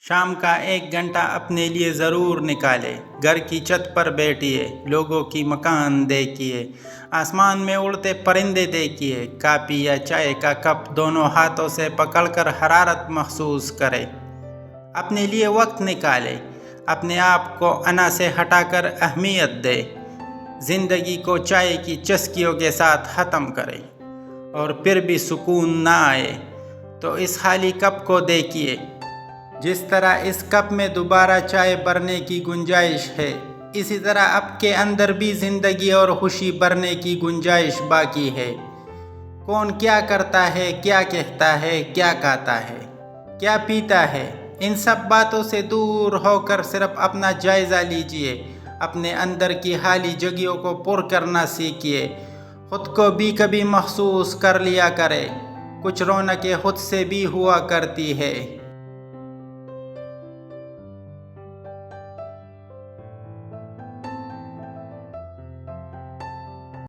شام کا 1 گھنٹہ اپنے لیے ضرور نکالے، گھر کی چھت پر بیٹھیے، لوگوں کی مکان دیکھیے، آسمان میں اڑتے پرندے دیکھیے، کافی یا چائے کا کپ دونوں ہاتھوں سے پکڑ کر حرارت محسوس کرے۔ اپنے لیے وقت نکالے، اپنے آپ کو انا سے ہٹا کر اہمیت دے، زندگی کو چائے کی چسکیوں کے ساتھ ختم کرے۔ اور پھر بھی سکون نہ آئے تو اس خالی کپ کو دیکھیے۔ جس طرح اس کپ میں دوبارہ چائے بھرنے کی گنجائش ہے، اسی طرح آپ کے اندر بھی زندگی اور خوشی بھرنے کی گنجائش باقی ہے۔ کون کیا کرتا ہے، کیا کہتا ہے، کیا کھاتا ہے، کیا پیتا ہے، ان سب باتوں سے دور ہو کر صرف اپنا جائزہ لیجئے، اپنے اندر کی خالی جگہوں کو پر کرنا سیکھیے۔ خود کو بھی کبھی محسوس کر لیا کرے، کچھ رونقیں خود سے بھی ہوا کرتی ہے۔